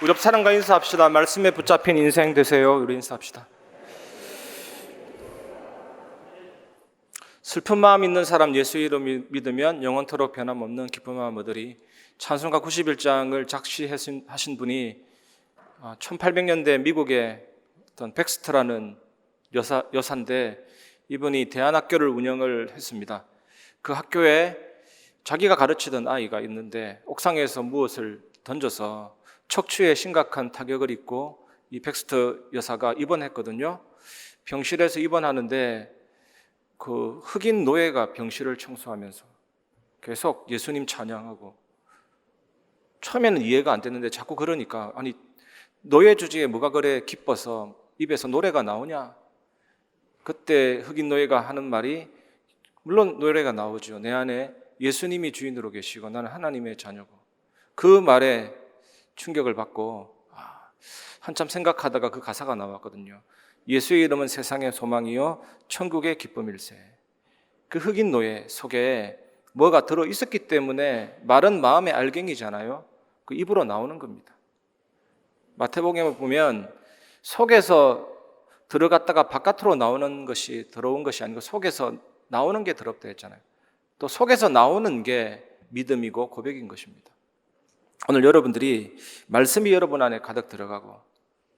우리 옆 사람과 인사합시다. 말씀에 붙잡힌 인생 되세요. 우리 인사합시다. 슬픈 마음 있는 사람 예수 이름 믿으면 영원토록 변함없는 기쁜 마음 얻으리. 찬송가 91장을 작시하신 분이 1800년대 미국의 어떤 백스터라는 여사인데, 이분이 대안학교를 운영을 했습니다. 그 학교에 자기가 가르치던 아이가 있는데 옥상에서 무엇을 던져서 척추에 심각한 타격을 입고 이 백스터 여사가 입원했거든요. 병실에서 입원하는데 그 흑인 노예가 병실을 청소하면서 계속 예수님 찬양하고, 처음에는 이해가 안 됐는데 자꾸 그러니까, 아니 노예 주제에 뭐가 그래 기뻐서 입에서 노래가 나오냐. 그때 흑인 노예가 하는 말이, 물론 노래가 나오죠. 내 안에 예수님이 주인으로 계시고 나는 하나님의 자녀고. 그 말에 충격을 받고 한참 생각하다가 그 가사가 나왔거든요. 예수의 이름은 세상의 소망이요 천국의 기쁨일세. 그 흑인 노예 속에 뭐가 들어 있었기 때문에 말은 마음의 알갱이잖아요. 그 입으로 나오는 겁니다. 마태복음에 보면 속에서 들어갔다가 바깥으로 나오는 것이 더러운 것이 아니고 속에서 나오는 게 더럽다 했잖아요. 또 속에서 나오는 게 믿음이고 고백인 것입니다. 오늘 여러분들이 말씀이 여러분 안에 가득 들어가고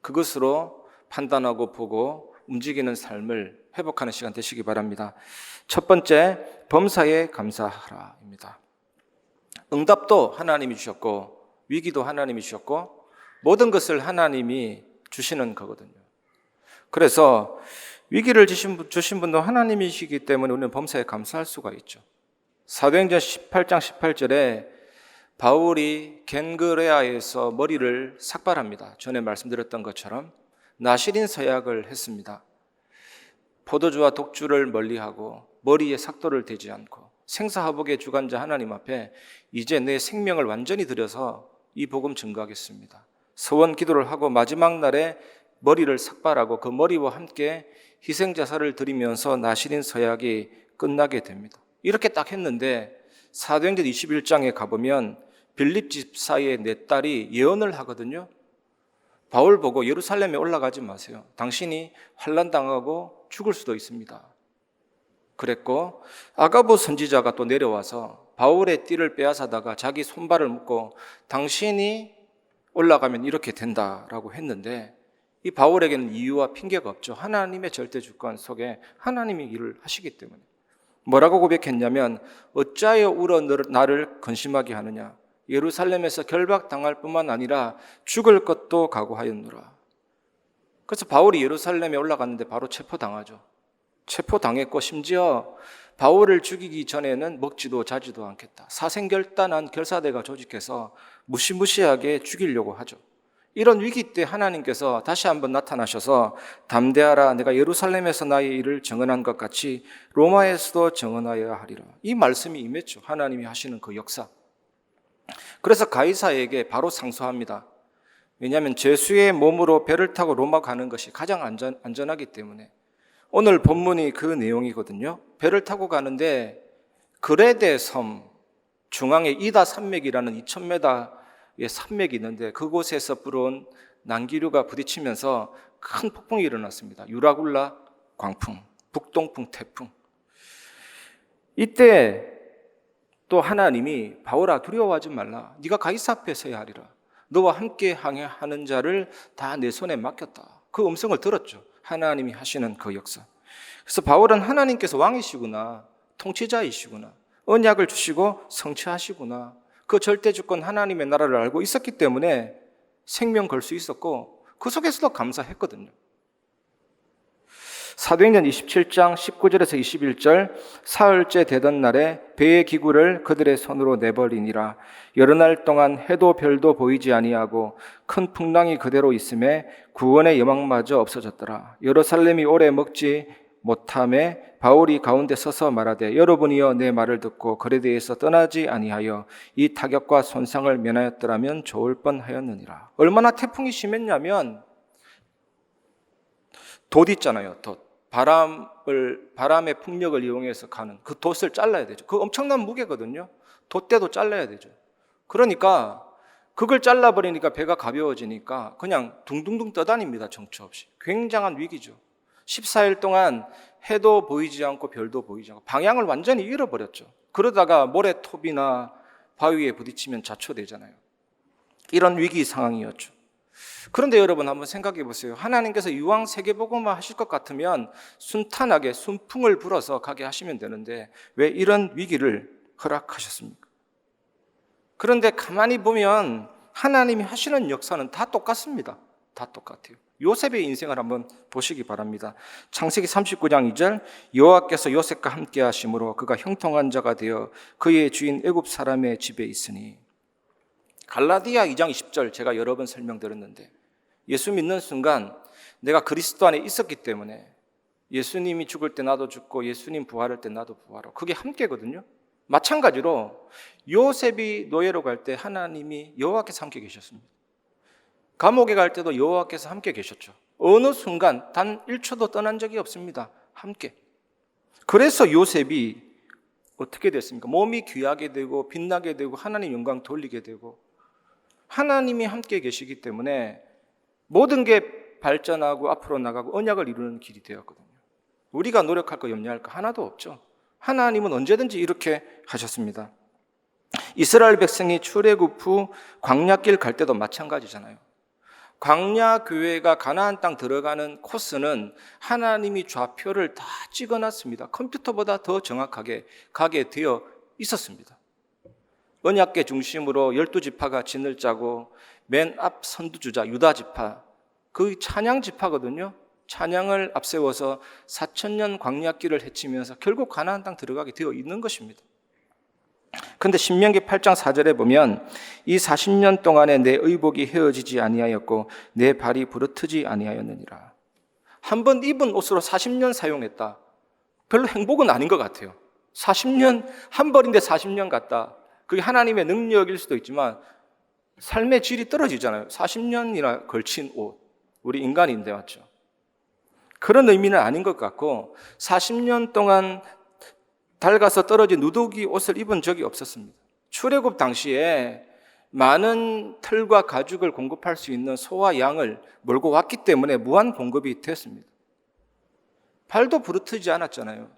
그것으로 판단하고 보고 움직이는 삶을 회복하는 시간 되시기 바랍니다. 첫 번째, 범사에 감사하라입니다. 응답도 하나님이 주셨고 위기도 하나님이 주셨고 모든 것을 하나님이 주시는 거거든요. 그래서 위기를 주신 분도 하나님이시기 때문에 우리는 범사에 감사할 수가 있죠. 사도행전 18장 18절에 바울이 겐그레아에서 머리를 삭발합니다. 전에 말씀드렸던 것처럼 나시린 서약을 했습니다. 포도주와 독주를 멀리하고 머리에 삭도를 대지 않고 생사화복의 주관자 하나님 앞에 이제 내 생명을 완전히 들여서 이 복음 증거하겠습니다. 서원 기도를 하고 마지막 날에 머리를 삭발하고 그 머리와 함께 희생자사를 드리면서 나시린 서약이 끝나게 됩니다. 이렇게 딱 했는데 사도행전 21장에 가보면 빌립 집사의 네 딸이 예언을 하거든요. 바울 보고 예루살렘에 올라가지 마세요. 당신이 환난당하고 죽을 수도 있습니다. 그랬고 아가보 선지자가 또 내려와서 바울의 띠를 빼앗아다가 자기 손발을 묶고 당신이 올라가면 이렇게 된다라고 했는데, 이 바울에게는 이유와 핑계가 없죠. 하나님의 절대 주권 속에 하나님이 일을 하시기 때문에. 뭐라고 고백했냐면 어찌하여 울어 나를 근심하게 하느냐. 예루살렘에서 결박당할 뿐만 아니라 죽을 것도 각오하였노라. 그래서 바울이 예루살렘에 올라갔는데 바로 체포당하죠. 체포당했고 심지어 바울을 죽이기 전에는 먹지도 자지도 않겠다. 사생결단한 결사대가 조직해서 무시무시하게 죽이려고 하죠. 이런 위기 때 하나님께서 다시 한번 나타나셔서 담대하라, 내가 예루살렘에서 나의 일을 정언한 것 같이 로마에서도 정언하여야 하리라. 이 말씀이 임했죠. 하나님이 하시는 그 역사. 그래서 가이사에게 바로 상소합니다. 왜냐하면 죄수의 몸으로 배를 타고 로마 가는 것이 가장 안전하기 때문에. 오늘 본문이 그 내용이거든요. 배를 타고 가는데 그레데 섬 중앙에 이다 산맥이라는 2000m의 산맥이 있는데 그곳에서 불어온 난기류가 부딪히면서 큰 폭풍이 일어났습니다. 유라굴라 광풍, 북동풍 태풍. 이때 또 하나님이 바울아 두려워하지 말라. 네가 가이사 앞에 서야 하리라. 너와 함께 항해하는 자를 다 내 손에 맡겼다. 그 음성을 들었죠. 하나님이 하시는 그 역사. 그래서 바울은 하나님께서 왕이시구나, 통치자이시구나, 언약을 주시고 성취하시구나, 그 절대주권 하나님의 나라를 알고 있었기 때문에 생명 걸 수 있었고 그 속에서도 감사했거든요. 사도행전 27장 19절에서 21절, 사흘째 되던 날에 배의 기구를 그들의 손으로 내버리니라. 여러 날 동안 해도 별도 보이지 아니하고 큰 풍랑이 그대로 있음에 구원의 여망마저 없어졌더라. 예루살렘이 오래 먹지 못함에 바울이 가운데 서서 말하되 여러분이여 내 말을 듣고 그레데에서 떠나지 아니하여 이 타격과 손상을 면하였더라면 좋을 뻔하였느니라. 얼마나 태풍이 심했냐면 돛 있잖아요. 돛. 바람의 풍력을 이용해서 가는 그 돛을 잘라야 되죠. 그 엄청난 무게거든요. 돛대도 잘라야 되죠. 그러니까 그걸 잘라버리니까 배가 가벼워지니까 그냥 둥둥둥 떠다닙니다. 정처 없이. 굉장한 위기죠. 14일 동안 해도 보이지 않고 별도 보이지 않고 방향을 완전히 잃어버렸죠. 그러다가 모래톱이나 바위에 부딪히면 자초되잖아요. 이런 위기 상황이었죠. 그런데 여러분 한번 생각해 보세요. 하나님께서 이왕 세계복음화 하실 것 같으면 순탄하게 순풍을 불어서 가게 하시면 되는데 왜 이런 위기를 허락하셨습니까? 그런데 가만히 보면 하나님이 하시는 역사는 다 똑같습니다. 다 똑같아요. 요셉의 인생을 한번 보시기 바랍니다. 창세기 39장 2절, 여호와께서 요셉과 함께 하심으로 그가 형통한 자가 되어 그의 주인 애굽 사람의 집에 있으니. 갈라디아 2장 20절 제가 여러 번 설명드렸는데 예수 믿는 순간 내가 그리스도 안에 있었기 때문에 예수님이 죽을 때 나도 죽고 예수님 부활할 때 나도 부활하고 그게 함께거든요. 마찬가지로 요셉이 노예로 갈 때 하나님이 여호와께서 함께 계셨습니다. 감옥에 갈 때도 여호와께서 함께 계셨죠. 어느 순간 단 1초도 떠난 적이 없습니다. 함께. 그래서 요셉이 어떻게 됐습니까? 몸이 귀하게 되고 빛나게 되고 하나님 영광 돌리게 되고 하나님이 함께 계시기 때문에 모든 게 발전하고 앞으로 나가고 언약을 이루는 길이 되었거든요. 우리가 노력할 거 염려할 거 하나도 없죠. 하나님은 언제든지 이렇게 하셨습니다. 이스라엘 백성이 출애굽 후 광야길 갈 때도 마찬가지잖아요. 광야 교회가 가나안 땅 들어가는 코스는 하나님이 좌표를 다 찍어놨습니다. 컴퓨터보다 더 정확하게 가게 되어 있었습니다. 언약궤 중심으로 12지파가 진을 짜고 맨 앞 선두주자 유다지파, 그 찬양 지파거든요. 찬양을 앞세워서 4,000년 광야길을 헤치면서 결국 가나안 땅 들어가게 되어 있는 것입니다. 그런데 신명기 8장 4절에 보면 이 40년 동안에 내 의복이 헤어지지 아니하였고 내 발이 부르트지 아니하였느니라. 한 번 입은 옷으로 40년 사용했다. 별로 행복은 아닌 것 같아요. 40년, 한 벌인데 40년 갔다. 그게 하나님의 능력일 수도 있지만 삶의 질이 떨어지잖아요. 40년이나 걸친 옷. 우리 인간인데 맞죠? 그런 의미는 아닌 것 같고 40년 동안 낡아서 떨어진 누더기 옷을 입은 적이 없었습니다. 출애굽 당시에 많은 털과 가죽을 공급할 수 있는 소와 양을 몰고 왔기 때문에 무한 공급이 됐습니다. 발도 부르트지 않았잖아요.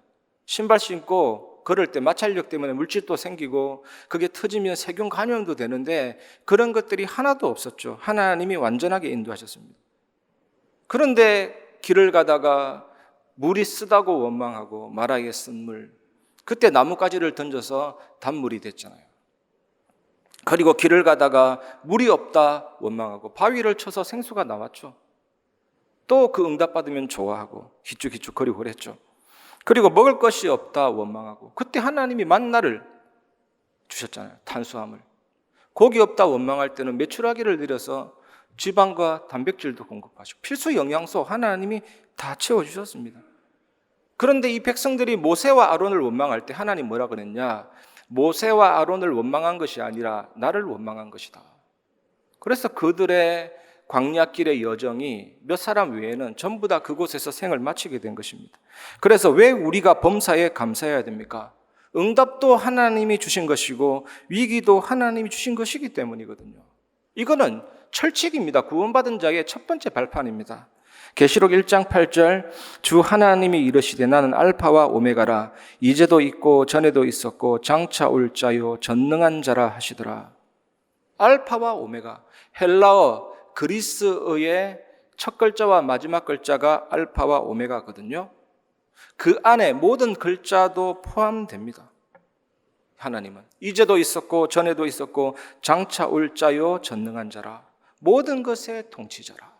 신발 신고 걸을 때 마찰력 때문에 물질도 생기고 그게 터지면 세균 감염도 되는데 그런 것들이 하나도 없었죠. 하나님이 완전하게 인도하셨습니다. 그런데 길을 가다가 물이 쓰다고 원망하고 마라에 쓴 물, 그때 나뭇가지를 던져서 단물이 됐잖아요. 그리고 길을 가다가 물이 없다 원망하고 바위를 쳐서 생수가 나왔죠. 또 그 응답받으면 좋아하고 기죽기죽거리고 그랬죠. 그리고 먹을 것이 없다 원망하고 그때 하나님이 만나를 주셨잖아요. 탄수화물. 고기 없다 원망할 때는 메추라기를 내려서 지방과 단백질도 공급하시고 필수 영양소 하나님이 다 채워주셨습니다. 그런데 이 백성들이 모세와 아론을 원망할 때 하나님 뭐라 그랬냐? 모세와 아론을 원망한 것이 아니라 나를 원망한 것이다. 그래서 그들의 광야길의 여정이 몇 사람 외에는 전부 다 그곳에서 생을 마치게 된 것입니다. 그래서 왜 우리가 범사에 감사해야 됩니까? 응답도 하나님이 주신 것이고 위기도 하나님이 주신 것이기 때문이거든요. 이거는 철칙입니다. 구원받은 자의 첫 번째 발판입니다. 계시록 1장 8절 주 하나님이 이르시되 나는 알파와 오메가라 이제도 있고 전에도 있었고 장차 올 자요 전능한 자라 하시더라. 알파와 오메가, 헬라어 그리스어의 첫 글자와 마지막 글자가 알파와 오메가거든요. 그 안에 모든 글자도 포함됩니다. 하나님은 이제도 있었고 전에도 있었고 장차 올 자요 전능한 자라, 모든 것의 통치자라.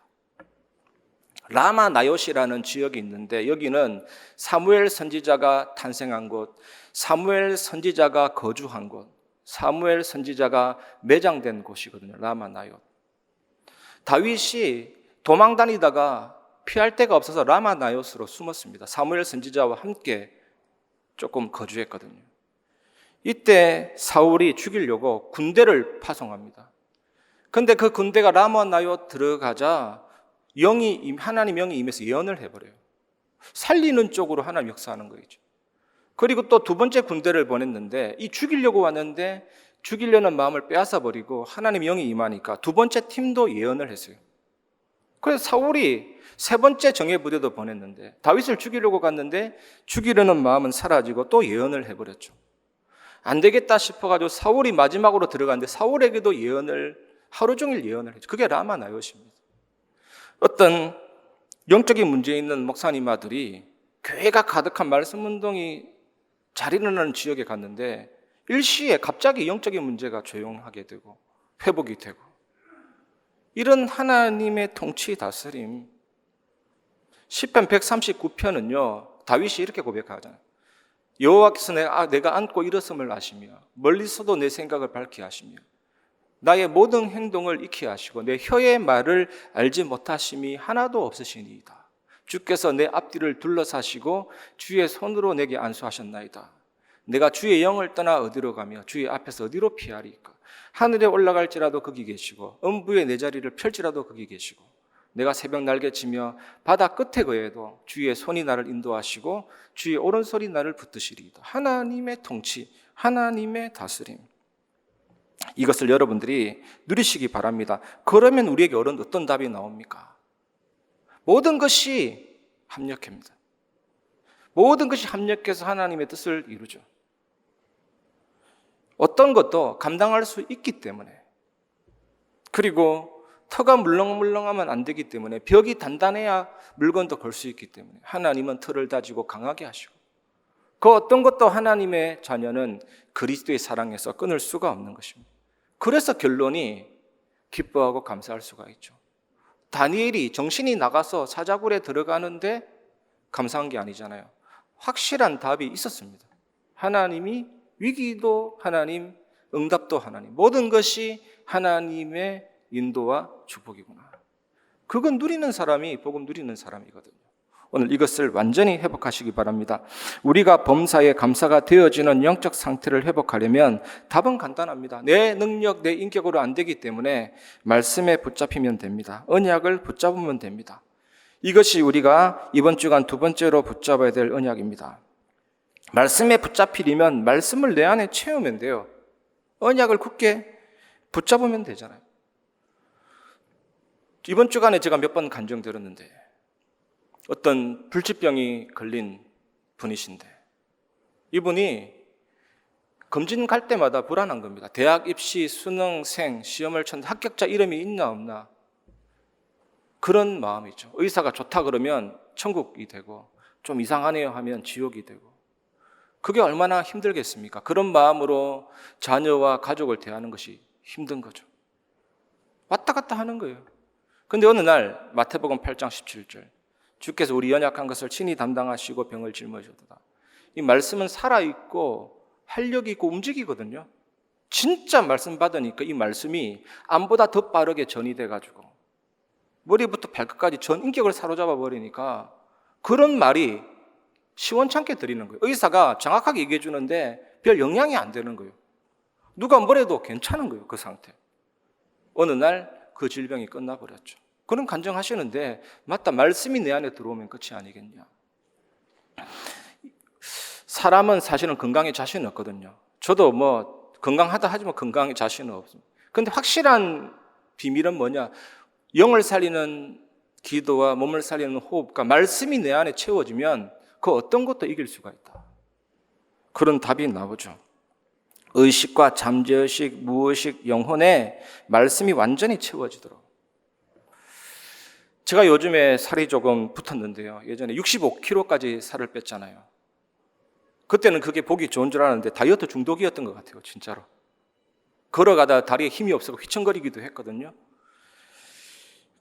라마 나요시라는 지역이 있는데 여기는 사무엘 선지자가 탄생한 곳, 사무엘 선지자가 거주한 곳, 사무엘 선지자가 매장된 곳이거든요. 라마 나요. 다윗이 도망 다니다가 피할 데가 없어서 라마 나요스로 숨었습니다. 사무엘 선지자와 함께 조금 거주했거든요. 이때 사울이 죽이려고 군대를 파송합니다. 그런데 그 군대가 라마 나요 들어가자 하나님 영이 임해서 예언을 해버려요. 살리는 쪽으로 하나님 역사하는 거죠. 그리고 또 두 번째 군대를 보냈는데 이 죽이려고 왔는데 죽이려는 마음을 빼앗아 버리고 하나님의 영이 임하니까 두 번째 팀도 예언을 했어요. 그래서 사울이 세 번째 정예 부대도 보냈는데 다윗을 죽이려고 갔는데 죽이려는 마음은 사라지고 또 예언을 해버렸죠. 안 되겠다 싶어가지고 사울이 마지막으로 들어갔는데 사울에게도 예언을 하루 종일 예언을 했죠. 그게 라마 나요시입니다. 어떤 영적인 문제 있는 목사님 아들이 교회가 가득한 말씀 운동이 잘 일어나는 지역에 갔는데 일시에 갑자기 영적인 문제가 조용하게 되고 회복이 되고, 이런 하나님의 통치 다스림. 시편 139편은요 다윗이 이렇게 고백하잖아요. 여호와께서 내가 앉고 일었음을 아시며 멀리서도 내 생각을 밝히 하시며 나의 모든 행동을 익히 하시고 내 혀의 말을 알지 못하심이 하나도 없으시니이다. 주께서 내 앞뒤를 둘러사시고 주의 손으로 내게 안수하셨나이다. 내가 주의 영을 떠나 어디로 가며 주의 앞에서 어디로 피하리까? 하늘에 올라갈지라도 거기 계시고 음부에 내 자리를 펼지라도 거기 계시고 내가 새벽 날개치며 바다 끝에 거해도 주의 손이 나를 인도하시고 주의 오른손이 나를 붙드시리이다. 하나님의 통치, 하나님의 다스림, 이것을 여러분들이 누리시기 바랍니다. 그러면 우리에게 어떤 답이 나옵니까? 모든 것이 합력합니다. 모든 것이 합력해서 하나님의 뜻을 이루죠. 어떤 것도 감당할 수 있기 때문에, 그리고 터가 물렁물렁하면 안 되기 때문에, 벽이 단단해야 물건도 걸 수 있기 때문에 하나님은 터를 다지고 강하게 하시고, 그 어떤 것도 하나님의 자녀는 그리스도의 사랑에서 끊을 수가 없는 것입니다. 그래서 결론이 기뻐하고 감사할 수가 있죠. 다니엘이 정신이 나가서 사자굴에 들어가는데 감사한 게 아니잖아요. 확실한 답이 있었습니다. 하나님이, 위기도 하나님, 응답도 하나님, 모든 것이 하나님의 인도와 축복이구나. 그건 누리는 사람이 복음 누리는 사람이거든요. 오늘 이것을 완전히 회복하시기 바랍니다. 우리가 범사에 감사가 되어지는 영적 상태를 회복하려면 답은 간단합니다. 내 능력, 내 인격으로 안 되기 때문에 말씀에 붙잡히면 됩니다. 언약을 붙잡으면 됩니다. 이것이 우리가 이번 주간 두 번째로 붙잡아야 될 언약입니다. 말씀에 붙잡히려면 말씀을 내 안에 채우면 돼요. 언약을 굳게 붙잡으면 되잖아요. 이번 주간에 제가 몇 번 간증 들었는데 어떤 불치병이 걸린 분이신데, 이분이 검진 갈 때마다 불안한 겁니다. 대학 입시, 수능, 시험을 쳤는데 합격자 이름이 있나 없나, 그런 마음이죠. 의사가 좋다 그러면 천국이 되고 좀 이상하네요 하면 지옥이 되고, 그게 얼마나 힘들겠습니까? 그런 마음으로 자녀와 가족을 대하는 것이 힘든 거죠. 왔다 갔다 하는 거예요. 근데 어느 날 마태복음 8장 17절, 주께서 우리 연약한 것을 친히 담당하시고 병을 짊어지셨도다. 이 말씀은 살아있고 활력이 있고 움직이거든요. 진짜 말씀 받으니까 이 말씀이 암보다 더 빠르게 전이 돼가지고 머리부터 발끝까지 전 인격을 사로잡아 버리니까 그런 말이 시원찮게 들리는 거예요. 의사가 정확하게 얘기해 주는데 별 영향이 안 되는 거예요. 누가 뭐래도 괜찮은 거예요. 그 상태. 어느 날 그 질병이 끝나버렸죠. 그런 간증하시는데, 맞다, 말씀이 내 안에 들어오면 끝이 아니겠냐. 사람은 사실은 건강에 자신은 없거든요. 저도 뭐 건강하다 하지만 건강에 자신은 없습니다. 그런데 확실한 비밀은 뭐냐? 영을 살리는 기도와 몸을 살리는 호흡과 말씀이 내 안에 채워지면 그 어떤 것도 이길 수가 있다. 그런 답이 나오죠. 의식과 잠재의식, 무의식, 영혼에 말씀이 완전히 채워지도록. 제가 요즘에 살이 조금 붙었는데요. 예전에 65kg까지 살을 뺐잖아요. 그때는 그게 보기 좋은 줄 알았는데 다이어트 중독이었던 것 같아요. 진짜로. 걸어가다 다리에 힘이 없어서 휘청거리기도 했거든요.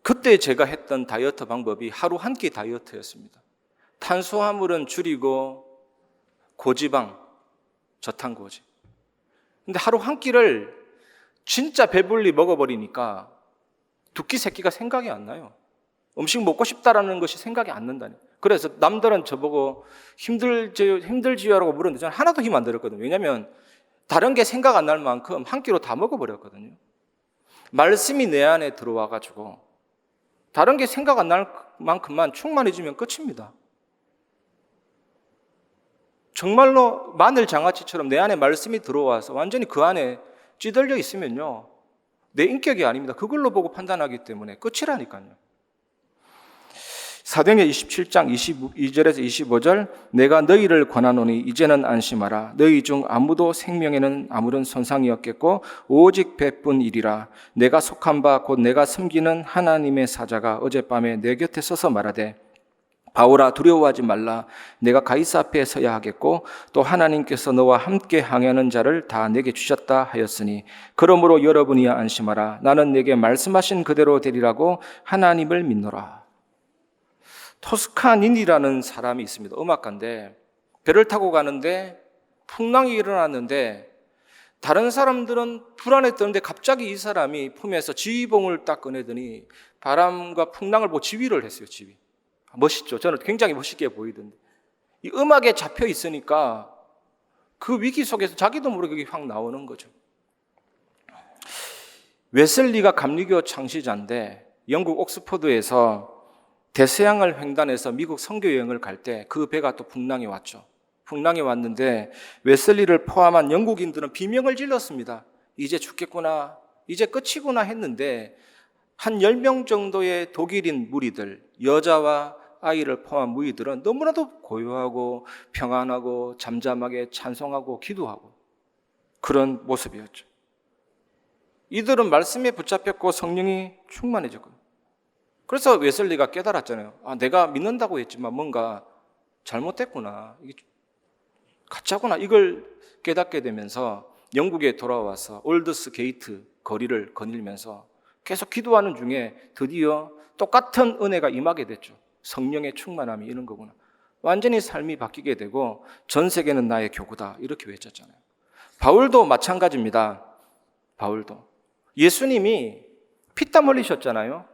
그때 제가 했던 다이어트 방법이 하루 한 끼 다이어트였습니다. 탄수화물은 줄이고 고지방, 저탄고지. 근데 하루 한 끼를 진짜 배불리 먹어버리니까 두 끼, 세 끼가 생각이 안 나요. 음식 먹고 싶다라는 것이 생각이 안 난다니. 그래서 남들은 저보고 힘들지요라고 물었는데 저는 하나도 힘 안 들었거든요. 왜냐하면 다른 게 생각 안 날 만큼 한 끼로 다 먹어버렸거든요. 말씀이 내 안에 들어와가지고 다른 게 생각 안 날 만큼만 충만해지면 끝입니다. 정말로 마늘 장아찌처럼 내 안에 말씀이 들어와서 완전히 그 안에 찌들려 있으면요, 내 인격이 아닙니다. 그걸로 보고 판단하기 때문에 끝이라니까요. 사도행전 27장 22절에서 25절, 내가 너희를 권하노니 이제는 안심하라. 너희 중 아무도 생명에는 아무런 손상이 없겠고 오직 배뿐이리라. 내가 속한 바 곧 내가 섬기는 하나님의 사자가 어젯밤에 내 곁에 서서 말하되, 바울아 두려워하지 말라. 내가 가이사 앞에 서야 하겠고 또 하나님께서 너와 함께 항해하는 자를 다 내게 주셨다 하였으니 그러므로 여러분이 안심하라. 나는 내게 말씀하신 그대로 되리라고 하나님을 믿노라. 토스카닌이라는 사람이 있습니다. 음악가인데 배를 타고 가는데 풍랑이 일어났는데 다른 사람들은 불안에 떠는데 갑자기 이 사람이 품에서 지휘봉을 딱 꺼내더니 바람과 풍랑을 보고 지휘를 했어요. 지휘. 멋있죠. 저는 굉장히 멋있게 보이던데 이 음악에 잡혀 있으니까 그 위기 속에서 자기도 모르게 확 나오는 거죠. 웨슬리가 감리교 창시자인데 영국 옥스퍼드에서 대서양을 횡단해서 미국 선교 여행을 갈 때 그 배가 또 풍랑이 왔죠. 풍랑이 왔는데 웨슬리를 포함한 영국인들은 비명을 질렀습니다. 이제 죽겠구나, 이제 끝이구나 했는데 한 10명 정도의 독일인 무리들, 여자와 아이를 포함한 무리들은 너무나도 고요하고 평안하고 잠잠하게 찬송하고 기도하고 그런 모습이었죠. 이들은 말씀에 붙잡혔고 성령이 충만해졌거든요. 그래서 웨슬리가 깨달았잖아요. 내가 믿는다고 했지만 뭔가 잘못됐구나, 이게 가짜구나, 이걸 깨닫게 되면서 영국에 돌아와서 올드스 게이트 거리를 거닐면서 계속 기도하는 중에 드디어 똑같은 은혜가 임하게 됐죠. 성령의 충만함이 이런 거구나. 완전히 삶이 바뀌게 되고 전 세계는 나의 교구다, 이렇게 외쳤잖아요. 바울도 마찬가지입니다. 바울도 예수님이 피땀 흘리셨잖아요.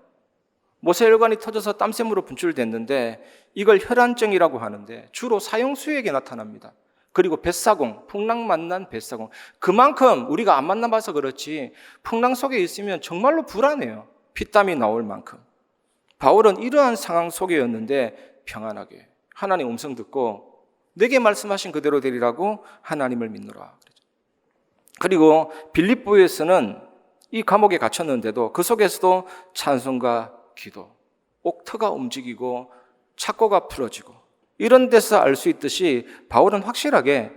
모세혈관이 터져서 땀샘으로 분출됐는데 이걸 혈안증이라고 하는데 주로 사형수에게 나타납니다. 그리고 뱃사공, 풍랑 만난 뱃사공. 그만큼 우리가 안 만나봐서 그렇지 풍랑 속에 있으면 정말로 불안해요. 피땀이 나올 만큼. 바울은 이러한 상황 속에였는데 평안하게 하나님 음성 듣고 내게 말씀하신 그대로 되리라고 하나님을 믿노라. 그리고 빌립보에서는 이 감옥에 갇혔는데도 그 속에서도 찬송과 기도, 옥터가 움직이고 착고가 풀어지고 이런 데서 알 수 있듯이 바울은 확실하게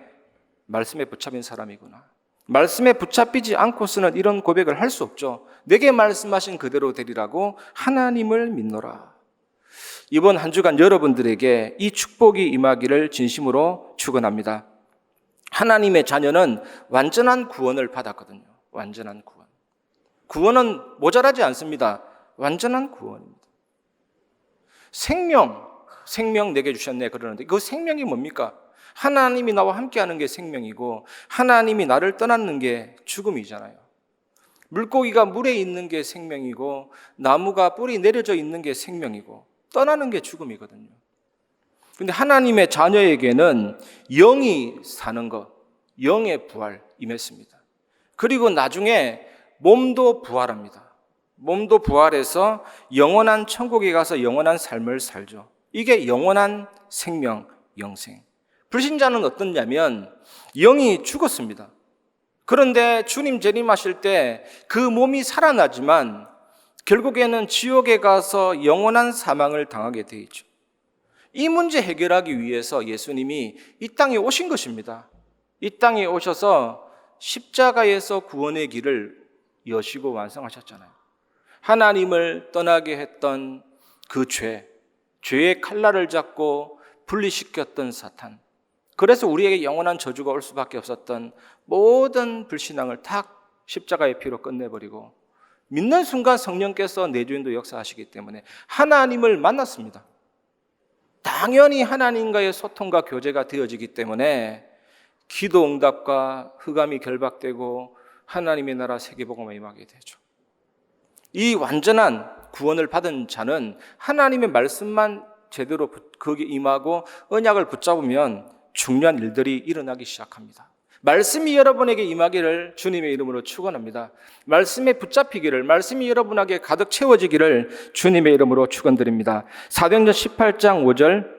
말씀에 붙잡힌 사람이구나. 말씀에 붙잡히지 않고서는 이런 고백을 할 수 없죠. 내게 말씀하신 그대로 되리라고 하나님을 믿노라. 이번 한 주간 여러분들에게 이 축복이 임하기를 진심으로 축원합니다. 하나님의 자녀는 완전한 구원을 받았거든요. 완전한 구원. 구원은 모자라지 않습니다. 완전한 구원입니다. 생명 내게 주셨네 그러는데 그 생명이 뭡니까? 하나님이 나와 함께하는 게 생명이고 하나님이 나를 떠나는 게 죽음이잖아요. 물고기가 물에 있는 게 생명이고 나무가 뿌리 내려져 있는 게 생명이고 떠나는 게 죽음이거든요. 그런데 하나님의 자녀에게는 영이 사는 것, 영의 부활 임했습니다. 그리고 나중에 몸도 부활합니다. 몸도 부활해서 영원한 천국에 가서 영원한 삶을 살죠. 이게 영원한 생명, 영생. 불신자는 어떻냐면 영이 죽었습니다. 그런데 주님 재림하실 때 그 몸이 살아나지만 결국에는 지옥에 가서 영원한 사망을 당하게 돼 있죠. 이 문제 해결하기 위해서 예수님이 이 땅에 오신 것입니다. 이 땅에 오셔서 십자가에서 구원의 길을 여시고 완성하셨잖아요. 하나님을 떠나게 했던 그 죄의 칼날을 잡고 분리시켰던 사탄, 그래서 우리에게 영원한 저주가 올 수밖에 없었던 모든 불신앙을 탁 십자가의 피로 끝내버리고 믿는 순간 성령께서 내주인도 역사하시기 때문에 하나님을 만났습니다. 당연히 하나님과의 소통과 교제가 되어지기 때문에 기도 응답과 흑암이 결박되고 하나님의 나라 세계복음에 임하게 되죠. 이 완전한 구원을 받은 자는 하나님의 말씀만 제대로 거기에 임하고 언약을 붙잡으면 중요한 일들이 일어나기 시작합니다. 말씀이 여러분에게 임하기를 주님의 이름으로 축원합니다. 말씀에 붙잡히기를, 말씀이 여러분에게 가득 채워지기를 주님의 이름으로 축원드립니다. 사도행전 18장 5절,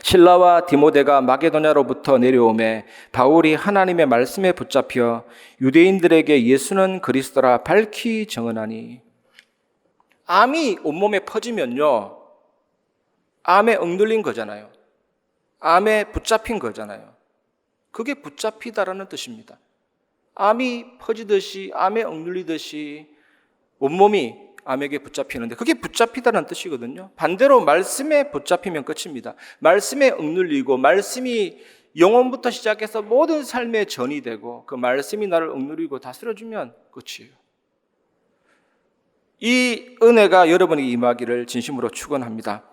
실라와 디모데가 마게도냐로부터 내려오매 바울이 하나님의 말씀에 붙잡혀 유대인들에게 예수는 그리스도라 밝히 증언하니. 암이 온몸에 퍼지면요, 암에 억눌린 거잖아요. 암에 붙잡힌 거잖아요. 그게 붙잡히다라는 뜻입니다. 암이 퍼지듯이, 암에 억눌리듯이 온몸이 암에게 붙잡히는데 그게 붙잡히다는 뜻이거든요. 반대로 말씀에 붙잡히면 끝입니다. 말씀에 억눌리고 말씀이 영혼부터 시작해서 모든 삶의 전이 되고 그 말씀이 나를 억누르고 다스려주면 끝이에요. 이 은혜가 여러분에게 임하기를 진심으로 축원합니다.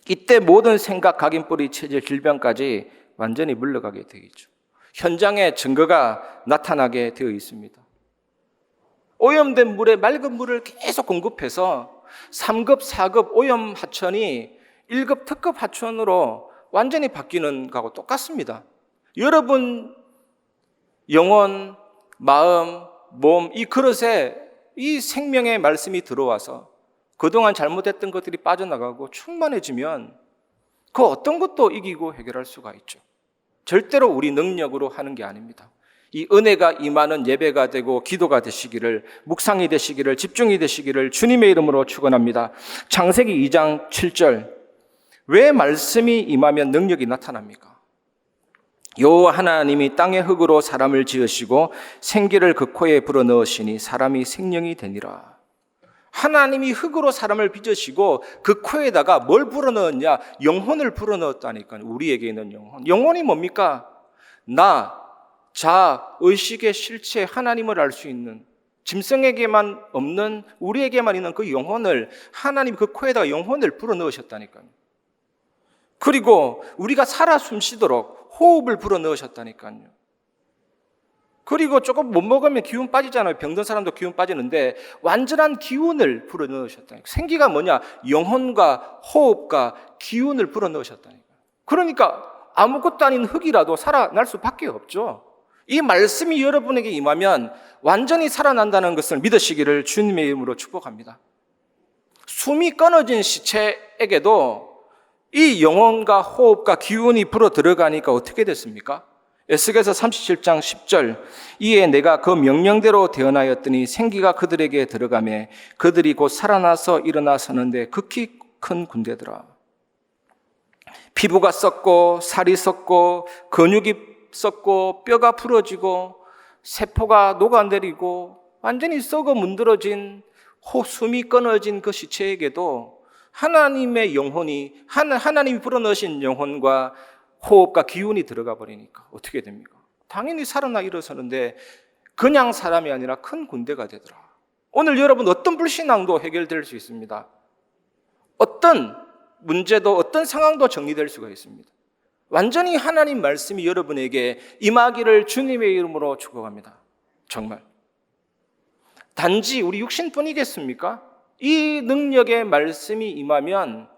이때 모든 생각, 각인뿌리, 체질, 질병까지 완전히 물러가게 되겠죠. 현장에 증거가 나타나게 되어 있습니다. 오염된 물에 맑은 물을 계속 공급해서 3급, 4급 오염 하천이 1급, 특급 하천으로 완전히 바뀌는 거하고 똑같습니다. 여러분 영혼, 마음, 몸, 이 그릇에 이 생명의 말씀이 들어와서 그동안 잘못했던 것들이 빠져나가고 충만해지면 그 어떤 것도 이기고 해결할 수가 있죠. 절대로 우리 능력으로 하는 게 아닙니다. 이 은혜가 임하는 예배가 되고 기도가 되시기를, 묵상이 되시기를, 집중이 되시기를 주님의 이름으로 축원합니다. 창세기 2장 7절. 왜 말씀이 임하면 능력이 나타납니까? 여호와 하나님이 땅의 흙으로 사람을 지으시고 생기를 그 코에 불어넣으시니 사람이 생명이 되니라. 하나님이 흙으로 사람을 빚으시고 그 코에다가 뭘 불어넣었냐? 영혼을 불어넣었다니까요. 우리에게 있는 영혼. 영혼이 뭡니까? 나, 자, 의식의 실체, 하나님을 알 수 있는, 짐승에게만 없는, 우리에게만 있는 그 영혼을, 하나님 그 코에다가 영혼을 불어넣으셨다니까요. 그리고 우리가 살아 숨쉬도록 호흡을 불어넣으셨다니까요. 그리고 조금 못 먹으면 기운 빠지잖아요. 병든 사람도 기운 빠지는데 완전한 기운을 불어넣으셨다니까요. 생기가 뭐냐? 영혼과 호흡과 기운을 불어넣으셨다니까요. 그러니까 아무것도 아닌 흙이라도 살아날 수밖에 없죠. 이 말씀이 여러분에게 임하면 완전히 살아난다는 것을 믿으시기를 주님의 이름으로 축복합니다. 숨이 끊어진 시체에게도 이 영혼과 호흡과 기운이 불어 들어가니까 어떻게 됐습니까? 에스겔서 37장 10절. 이에 내가 그 명령대로 대언하였더니 생기가 그들에게 들어가매 그들이 곧 살아나서 일어나 서는데 극히 큰 군대더라. 피부가 썩고 살이 썩고 근육이 썩고 뼈가 부러지고 세포가 녹아내리고 완전히 썩어 문드러진 숨이 끊어진 그 시체에게도 하나님의 영혼이, 하나님이 불어넣으신 영혼과 호흡과 기운이 들어가 버리니까 어떻게 됩니까? 당연히 살아나 일어서는데 그냥 사람이 아니라 큰 군대가 되더라. 오늘 여러분 어떤 불신앙도 해결될 수 있습니다. 어떤 문제도 어떤 상황도 정리될 수가 있습니다. 완전히 하나님 말씀이 여러분에게 임하기를 주님의 이름으로 축복합니다. 정말. 단지 우리 육신뿐이겠습니까? 이 능력의 말씀이 임하면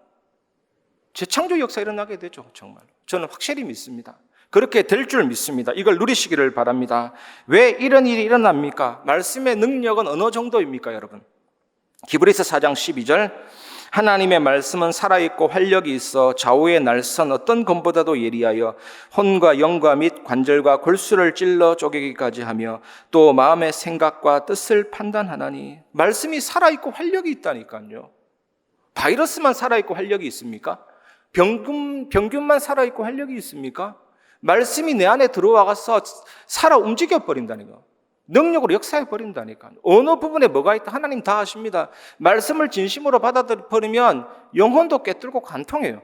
재창조 역사 일어나게 되죠. 정말. 저는 확실히 믿습니다. 그렇게 될 줄 믿습니다. 이걸 누리시기를 바랍니다. 왜 이런 일이 일어납니까? 말씀의 능력은 어느 정도입니까, 여러분? 히브리서 4장 12절. 하나님의 말씀은 살아있고 활력이 있어 좌우의 날선 어떤 검보다도 예리하여 혼과 영과 및 관절과 골수를 찔러 쪼개기까지 하며 또 마음의 생각과 뜻을 판단하나니. 말씀이 살아있고 활력이 있다니까요. 바이러스만 살아있고 활력이 있습니까? 병균만 살아있고 활력이 있습니까? 말씀이 내 안에 들어와서 살아 움직여버린다니까. 능력으로 역사해버린다니까. 어느 부분에 뭐가 있다 하나님 다 아십니다. 말씀을 진심으로 받아들여버리면 영혼도 깨뚫고 관통해요.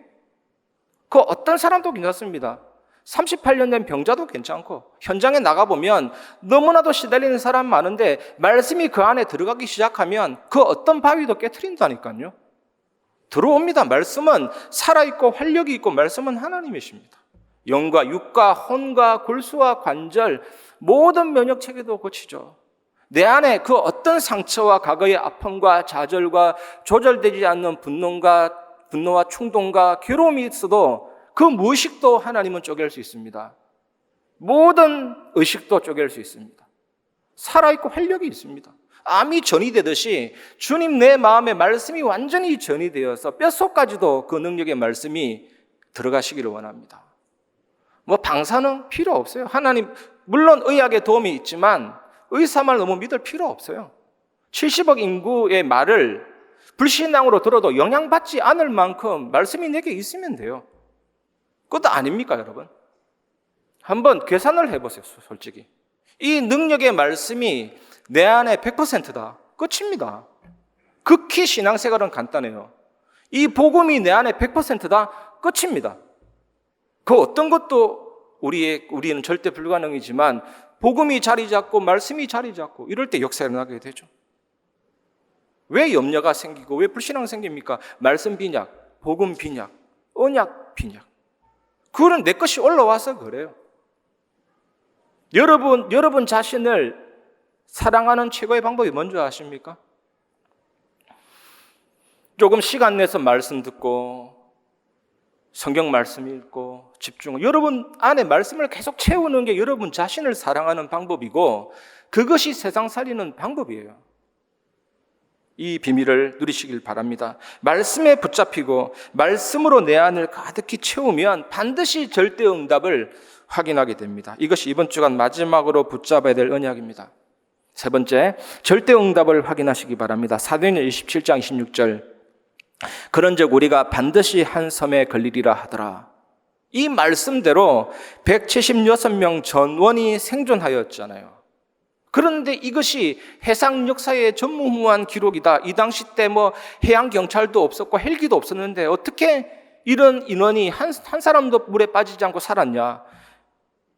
그 어떤 사람도 괜찮습니다. 38년 된 병자도 괜찮고 현장에 나가보면 너무나도 시달리는 사람 많은데 말씀이 그 안에 들어가기 시작하면 그 어떤 바위도 깨트린다니까요. 들어옵니다. 말씀은 살아있고 활력이 있고 말씀은 하나님이십니다. 영과 육과 혼과 골수와 관절 모든 면역체계도 고치죠. 내 안에 그 어떤 상처와 과거의 아픔과 좌절과 조절되지 않는 분노와 충동과 괴로움이 있어도 그 무의식도 하나님은 쪼갤 수 있습니다. 모든 의식도 쪼갤 수 있습니다. 살아있고 활력이 있습니다. 암이 전이되듯이 주님 내 마음에 말씀이 완전히 전이되어서 뼛속까지도 그 능력의 말씀이 들어가시기를 원합니다. 뭐 방사능 필요 없어요. 하나님 물론 의학의 도움이 있지만 의사말 너무 믿을 필요 없어요. 70억 인구의 말을 불신앙으로 들어도 영향받지 않을 만큼 말씀이 내게 있으면 돼요. 그것도 아닙니까, 여러분? 한번 계산을 해보세요, 솔직히. 이 능력의 말씀이 내 안에 100%다. 끝입니다. 극히 신앙생활은 간단해요. 이 복음이 내 안에 100%다. 끝입니다. 그 어떤 것도 우리는 절대 불가능이지만 복음이 자리 잡고 말씀이 자리 잡고 이럴 때 역사가 일어나게 되죠. 왜 염려가 생기고 왜 불신앙 생깁니까? 말씀 빈약, 복음 빈약, 언약 빈약. 그거는 내 것이 올라와서 그래요. 여러분 자신을 사랑하는 최고의 방법이 뭔지 아십니까? 조금 시간 내서 말씀 듣고 성경 말씀 읽고 집중. 여러분 안에 말씀을 계속 채우는 게 여러분 자신을 사랑하는 방법이고 그것이 세상 살리는 방법이에요. 이 비밀을 누리시길 바랍니다. 말씀에 붙잡히고 말씀으로 내 안을 가득히 채우면 반드시 절대응답을 확인하게 됩니다. 이것이 이번 주간 마지막으로 붙잡아야 될 언약입니다. 세 번째, 절대응답을 확인하시기 바랍니다. 사도행전 27장 26절 그런즉 우리가 반드시 한 섬에 걸리리라 하더라. 이 말씀대로 176명 전원이 생존하였잖아요. 그런데 이것이 해상 역사의 전무후무한 기록이다. 이 당시 때 해양 경찰도 없었고 헬기도 없었는데 어떻게 이런 인원이 한 사람도 물에 빠지지 않고 살았냐?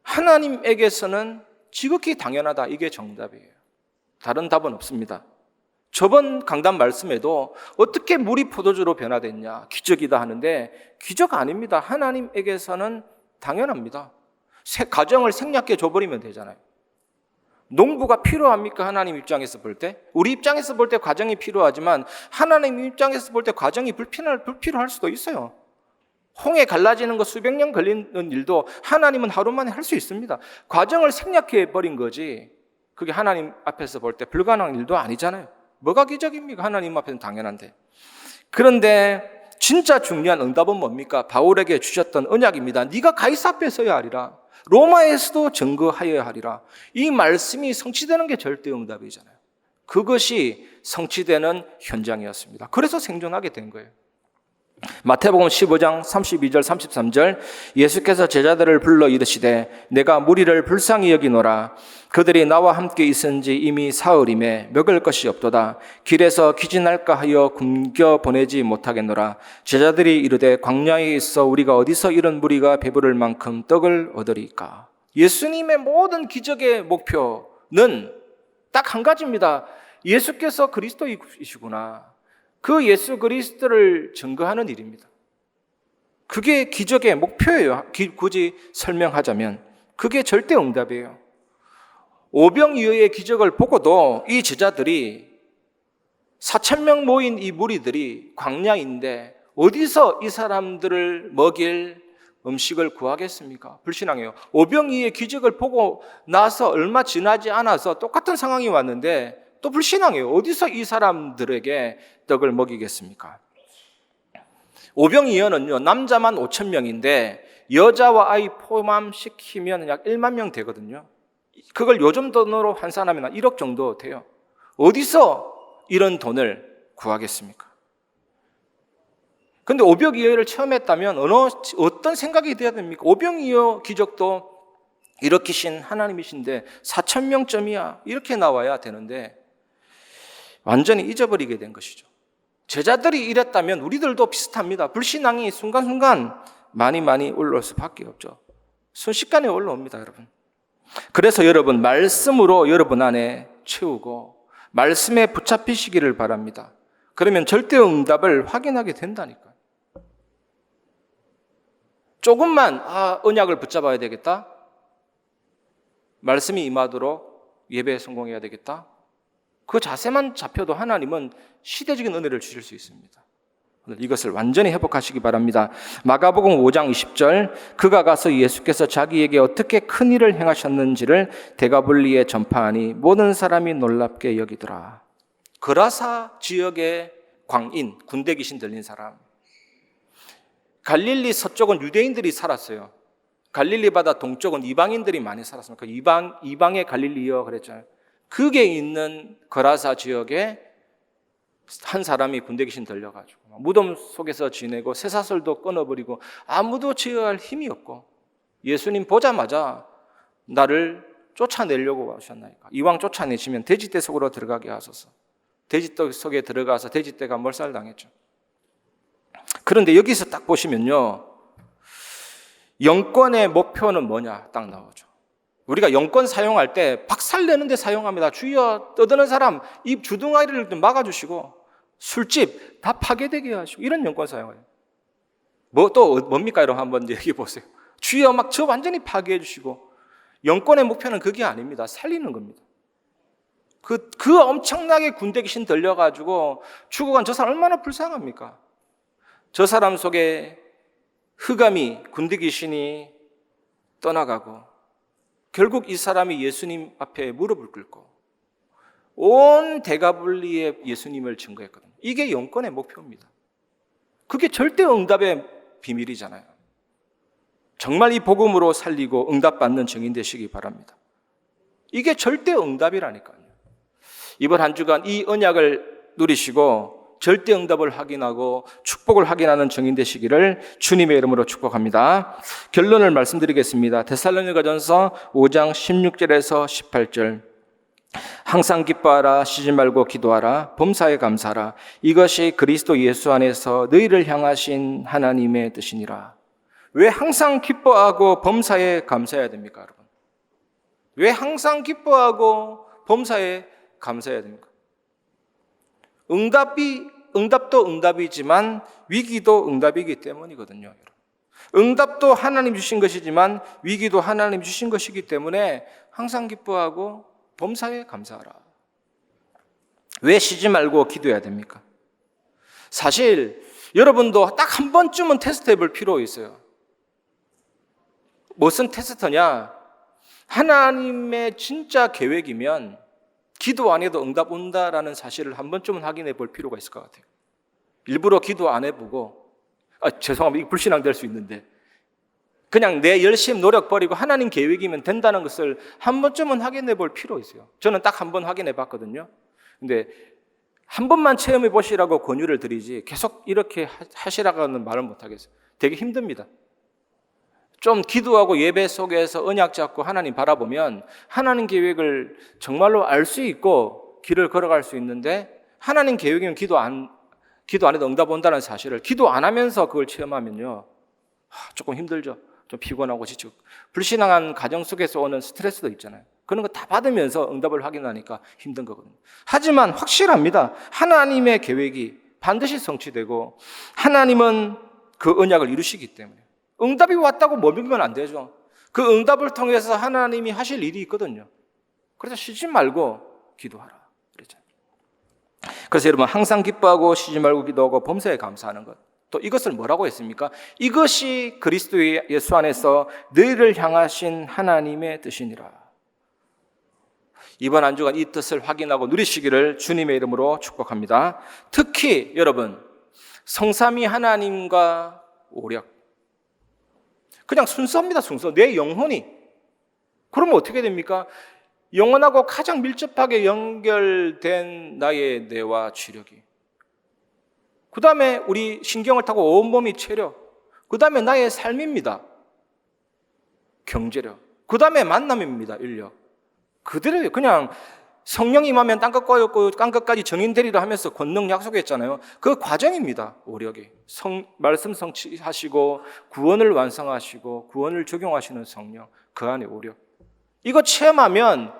하나님에게서는 지극히 당연하다. 이게 정답이에요. 다른 답은 없습니다. 저번 강단 말씀에도 어떻게 물이 포도주로 변화됐냐? 기적이다 하는데 기적 아닙니다. 하나님에게서는 당연합니다. 가정을 생략해 줘버리면 되잖아요. 농부가 필요합니까? 하나님 입장에서 볼 때? 우리 입장에서 볼 때 과정이 필요하지만 하나님 입장에서 볼 때 과정이 불필요할 수도 있어요. 홍해 갈라지는 거 수백 년 걸리는 일도 하나님은 하루 만에 할 수 있습니다. 과정을 생략해 버린 거지 그게 하나님 앞에서 볼 때 불가능한 일도 아니잖아요. 뭐가 기적입니까? 하나님 앞에는 당연한데. 그런데 진짜 중요한 응답은 뭡니까? 바울에게 주셨던 언약입니다. 네가 가이사 앞에 서야 하리라. 로마에서도 증거하여야 하리라. 이 말씀이 성취되는 게 절대응답이잖아요. 그것이 성취되는 현장이었습니다. 그래서 생존하게 된 거예요. 마태복음 15장 32절 33절 예수께서 제자들을 불러 이르시되 내가 무리를 불쌍히 여기노라. 그들이 나와 함께 있은지 이미 사흘임에 먹을 것이 없도다. 길에서 기진할까 하여 굶겨 보내지 못하겠노라. 제자들이 이르되 광야에 있어 우리가 어디서 이런 무리가 배부를 만큼 떡을 얻으리까? 예수님의 모든 기적의 목표는 딱 한 가지입니다. 예수께서 그리스도이시구나. 그 예수 그리스도를 증거하는 일입니다. 그게 기적의 목표예요. 굳이 설명하자면 그게 절대 응답이에요. 오병이어의 기적을 보고도 이 제자들이 4,000명 모인 이 무리들이 광야인데 어디서 이 사람들을 먹일 음식을 구하겠습니까? 불신앙이에요. 오병이어의 기적을 보고 나서 얼마 지나지 않아서 똑같은 상황이 왔는데 또 불신앙이에요. 어디서 이 사람들에게 떡을 먹이겠습니까? 오병이어는요, 남자만 5,000명인데 여자와 아이 포함시키면 약 1만 명 되거든요. 그걸 요즘 돈으로 환산하면 한 1억 정도 돼요. 어디서 이런 돈을 구하겠습니까? 근데 오병이어를 처음 했다면 어떤 생각이 돼야 됩니까? 오병이어 기적도 일으키신 하나님이신데 4,000명쯤이야 이렇게 나와야 되는데 완전히 잊어버리게 된 것이죠. 제자들이 이랬다면 우리들도 비슷합니다. 불신앙이 순간순간 많이 올라올 수밖에 없죠. 순식간에 올라옵니다, 여러분. 그래서 여러분 말씀으로 여러분 안에 채우고 말씀에 붙잡히시기를 바랍니다. 그러면 절대 응답을 확인하게 된다니까요. 조금만 언약을 붙잡아야 되겠다. 말씀이 임하도록 예배에 성공해야 되겠다. 그 자세만 잡혀도 하나님은 시대적인 은혜를 주실 수 있습니다. 오늘 이것을 완전히 회복하시기 바랍니다. 마가복음 5장 20절 그가 가서 예수께서 자기에게 어떻게 큰 일을 행하셨는지를 데가볼리에 전파하니 모든 사람이 놀랍게 여기더라. 그라사 지역의 광인, 군대 귀신 들린 사람. 갈릴리 서쪽은 유대인들이 살았어요. 갈릴리 바다 동쪽은 이방인들이 많이 살았습니다. 이방의 갈릴리여 그랬잖아요. 그게 있는 거라사 지역에 한 사람이 군대 귀신 들려가지고 무덤 속에서 지내고 쇠사슬도 끊어버리고 아무도 제어할 힘이 없고 예수님 보자마자 나를 쫓아내려고 하셨나이까. 이왕 쫓아내시면 돼지떼 속으로 들어가게 하소서. 돼지떼 속에 들어가서 돼지떼가 몰살당했죠. 그런데 여기서 딱 보시면요, 영권의 목표는 뭐냐 딱 나오죠. 우리가 영권 사용할 때 박살내는 데 사용합니다. 주여, 떠드는 사람 입 주둥아리를 막아주시고 술집 다 파괴되게 하시고 이런 영권 사용해요. 뭡니까? 여러분 한번 얘기해 보세요. 주여 막 저 완전히 파괴해 주시고. 영권의 목표는 그게 아닙니다. 살리는 겁니다. 그 엄청나게 군대 귀신 들려가지고 죽어간 저 사람 얼마나 불쌍합니까? 저 사람 속에 흑암이, 군대 귀신이 떠나가고 결국 이 사람이 예수님 앞에 무릎을 꿇고 온 대가분리에 예수님을 증거했거든요. 이게 영권의 목표입니다. 그게 절대 응답의 비밀이잖아요. 정말 이 복음으로 살리고 응답받는 증인 되시기 바랍니다. 이게 절대 응답이라니까요. 이번 한 주간 이 언약을 누리시고 절대 응답을 확인하고 축복을 확인하는 증인 되시기를 주님의 이름으로 축복합니다. 결론을 말씀드리겠습니다. 데살로니가전서 5장 16절에서 18절. 항상 기뻐하라, 쉬지 말고 기도하라, 범사에 감사하라. 이것이 그리스도 예수 안에서 너희를 향하신 하나님의 뜻이니라. 왜 항상 기뻐하고 범사에 감사해야 됩니까, 여러분? 왜 항상 기뻐하고 범사에 감사해야 됩니까? 응답도 응답이지만 위기도 응답이기 때문이거든요, 여러분. 응답도 하나님 주신 것이지만 위기도 하나님 주신 것이기 때문에 항상 기뻐하고 범사에 감사하라. 왜 쉬지 말고 기도해야 됩니까? 사실 여러분도 딱 한 번쯤은 테스트해 볼 필요 있어요. 무슨 테스트냐? 하나님의 진짜 계획이면 기도 안 해도 응답 온다라는 사실을 한 번쯤은 확인해 볼 필요가 있을 것 같아요. 일부러 기도 안 해보고 죄송합니다. 불신앙 될 수 있는데 그냥 내 열심 노력 버리고 하나님 계획이면 된다는 것을 한 번쯤은 확인해 볼 필요 있어요. 저는 딱 한 번 확인해 봤거든요. 근데 한 번만 체험해 보시라고 권유를 드리지 계속 이렇게 하시라고는 말을 못 하겠어요. 되게 힘듭니다. 좀 기도하고 예배 속에서 언약 잡고 하나님 바라보면 하나님 계획을 정말로 알 수 있고 길을 걸어갈 수 있는데 하나님 계획이면 기도 안 해도 응답 온다는 사실을 기도 안 하면서 그걸 체험하면요 조금 힘들죠. 좀 피곤하고 지치고 불신앙한 가정 속에서 오는 스트레스도 있잖아요. 그런 거 다 받으면서 응답을 확인하니까 힘든 거거든요. 하지만 확실합니다. 하나님의 계획이 반드시 성취되고 하나님은 그 언약을 이루시기 때문에 응답이 왔다고 머물면 안 되죠. 그 응답을 통해서 하나님이 하실 일이 있거든요. 그래서 쉬지 말고 기도하라 그랬잖아요. 그래서 여러분 항상 기뻐하고 쉬지 말고 기도하고 범사에 감사하는 것. 또 이것을 뭐라고 했습니까? 이것이 그리스도 예수 안에서 너희를 향하신 하나님의 뜻이니라. 이번 한 주간 이 뜻을 확인하고 누리시기를 주님의 이름으로 축복합니다. 특히 여러분 성삼위 하나님과 오력 그냥 순서입니다. 순서. 내 영혼이. 그러면 어떻게 됩니까? 영혼하고 가장 밀접하게 연결된 나의 뇌와 지력이. 그 다음에 우리 신경을 타고 온몸이 체력. 그 다음에 나의 삶입니다. 경제력. 그 다음에 만남입니다. 인력. 그대로예요. 그냥 성령이 임하면 땅끝까지 정인되리라 하면서 권능 약속했잖아요. 그 과정입니다. 오력이. 말씀 성취하시고 구원을 완성하시고 구원을 적용하시는 성령. 그 안에 오력. 이거 체험하면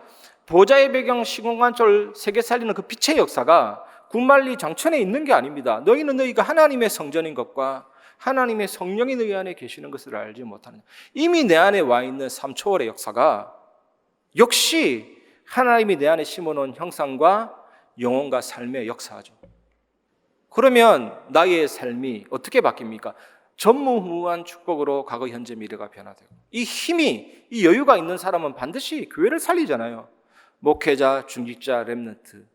보좌의 배경 시공간철 세계 살리는 그 빛의 역사가 군말리 장천에 있는 게 아닙니다. 너희가 하나님의 성전인 것과 하나님의 성령이 너희 안에 계시는 것을 알지 못하느냐. 이미 내 안에 와 있는 3초월의 역사가 역시 하나님이 내 안에 심어놓은 형상과 영혼과 삶의 역사죠. 그러면 나의 삶이 어떻게 바뀝니까? 전무후무한 축복으로 과거, 현재, 미래가 변화되고 이 힘이, 이 여유가 있는 사람은 반드시 교회를 살리잖아요. 목회자, 중직자, 렘넌트.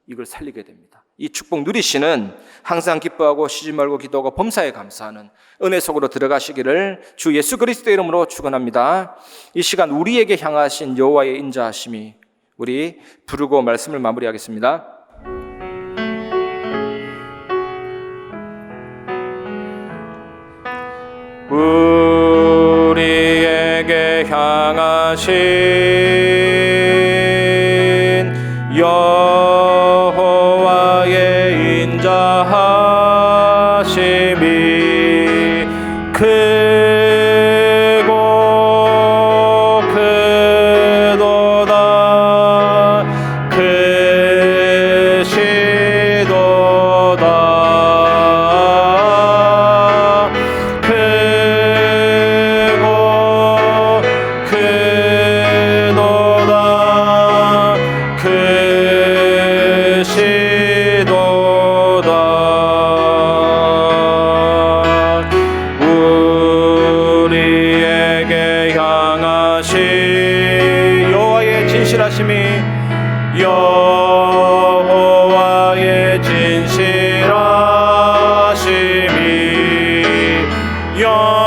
이걸 살리게 됩니다. 이 축복 누리시는 항상 기뻐하고 쉬지 말고 기도하고 범사에 감사하는 은혜 속으로 들어가시기를 주 예수 그리스도의 이름으로 축원합니다. 이 시간 우리에게 향하신 여호와의 인자하심이, 우리 부르고 말씀을 마무리하겠습니다. 우리에게 향하신 여호와의 인자하심이 크고 크도다. 우리에게 향하신 여호와의 진실하심이, 여호와의 진실하심이 영원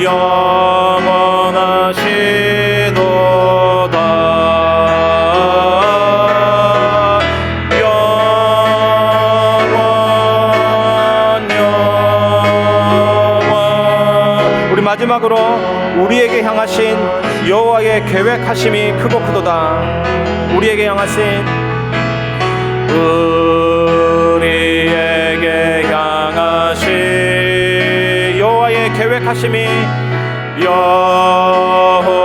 영원하시도다. 우리 마지막으로 우리에게 향하신 여호와의 계획하심이 크고 크도다. 우리에게 향하신, 우리에게 향하신 여호와의 계획하심이 여호와